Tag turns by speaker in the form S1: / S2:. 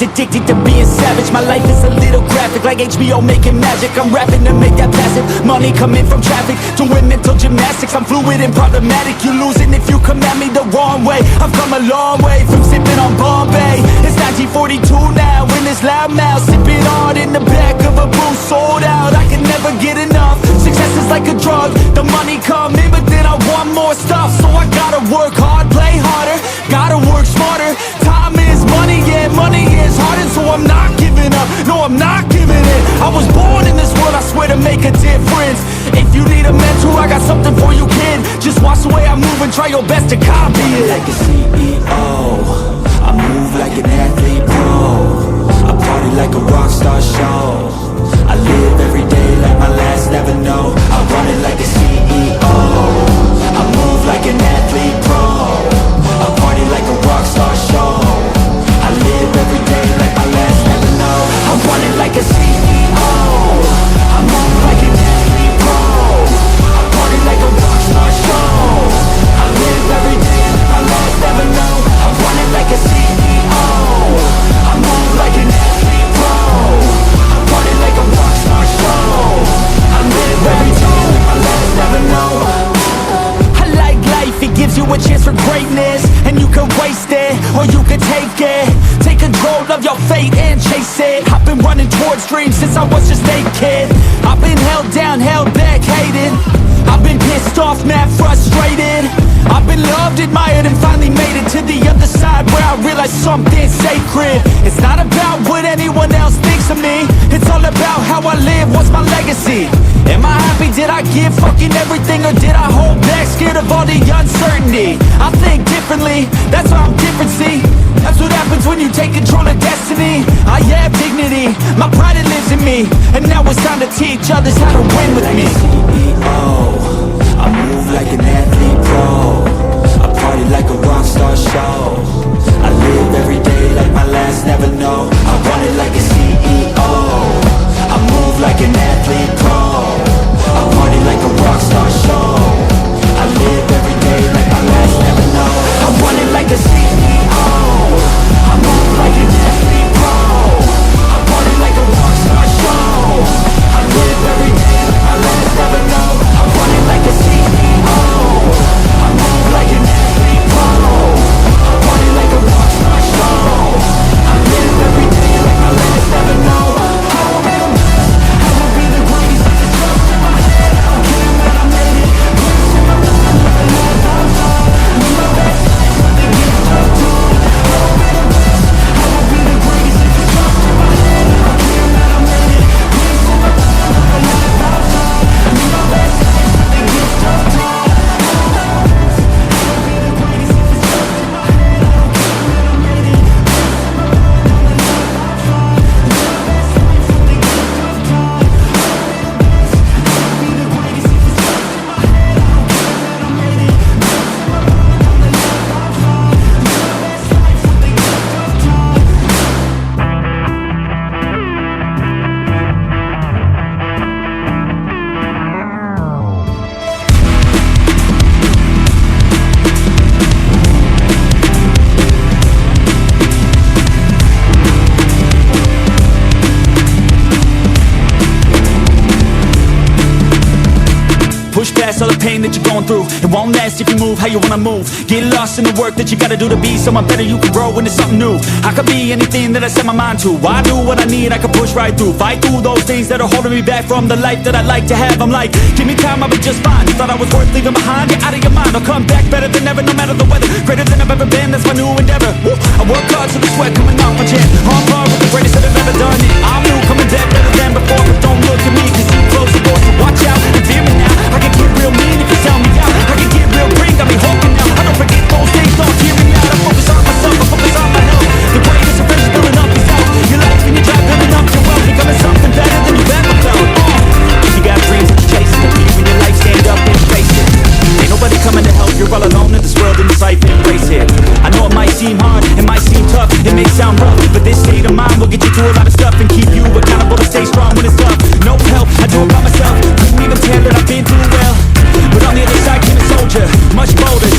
S1: addicted to being savage. My life is a little graphic, like HBO making magic. I'm rapping to make that passive money coming from traffic. Doing mental gymnastics, I'm fluid and problematic. You losing if you come at me the wrong way. I've come a long way from sipping on Bombay. It's 1942 now, in this loud mouth, sipping hard in the back of a booth, sold out. I can never get enough. Success is like a drug, the money come in, but then I want more stuff. So I gotta work hard, play harder, gotta work smarter. Time is money, yeah, money is hard, and so I'm not giving up, no, I'm not giving in. I was born in this world, I swear, to make a difference. If you need a mentor, I got something for you, kid. Just watch the way I move and try your best to copy it. Like a CEO, I move like an athlete pro. I party like a rock star show. I live every day like my last, never know. I run it like a CEO. I move like an athlete pro. I party like a rock star show. I live every day like my last, never know. I run it like a CEO. I move like an athlete pro. I party like a rock star show. I live every day like my last, never know. I run it like a CEO. I move like an athlete pro. I party like a rock star show. I live every day like my last, never know. I like life, it gives you a chance for greatness, and you can waste it, or you can take it. Take control of your fate and chase it. I've been running towards dreams since I was just a kid. I've been held down, held back, hated. I've been pissed off, mad, frustrated. I've been loved, admired, and finally made it to the other side, where I realized something sacred. It's not about what anyone else thinks of me. It's all about how I live, what's my legacy. Am I happy, did I give fucking everything, or did I hold back, scared of all the uncertainty? I think differently, that's why I'm different, see. That's what happens when you take control of destiny. I have dignity, my pride, it lives in me. And now it's time to teach others how to win with me. CEO, I move like an athlete pro. I party like a rock star show. I live every day like my last, never know. I run it like a CEO. I move like an athlete pro. I party like a rock star show. I live every day like my last, never know. I run it like a CEO. I move like an athlete pro. I party like a rock star show. I live every day like my last, never know. I run it like a CEO. I move like an athlete pro. I party like a rock star show. I live every day like my last, never know. I will be the best, I will be the greatest. It's just in my head, I don't care when I made it. Grace in my mind, never let it fall. Live my best life, let the gift of joy. I will be the best, I will be the greatest. It's just in my head, I don't care when I made it. Grace in my mind, never let it fall. Live my best life, let the gift of joy.
S2: Push past all the pain that you're going through. It won't last if you move how you wanna move. Get lost in the work that you gotta do to be someone better. You can grow into something new. I could be anything that I set my mind to. I do what I need, I can push right through. Fight through those things that are holding me back from the life that I'd like to have. I'm like, give me time, I'll be just fine. You thought I was worth leaving behind? You're out of your mind. I'll come back better than ever, no matter the weather. Greater than I've ever been, that's my new endeavor. Woo. I work hard so the sweat coming off my chin. On par with the greatest that have ever done it. I'm new, coming back better than before. But don't look at me, cause you close the door. So watch out and fear me now. I can get real mean if you sell me out. I can get real green, got me hawking now. I don't forget those days, don't hear me out. I focus on myself, I focus on my health. The greatest of friends building up yourself. Your life and your job building up your wealth. Becoming something better than you've ever felt. If you got dreams that you're chasing, the fear in your life, stand up and face it. Ain't nobody coming to help, you're all alone in this world, in this life, embrace it. I know it might seem hard, it might seem tough, it may sound rough, but this state of mind will get you through a lot of stuff and keep you accountable to stay strong when it's tough. No help, I do it by myself. Couldn't even tell that I've been through well, but on the other side came a soldier, much bolder.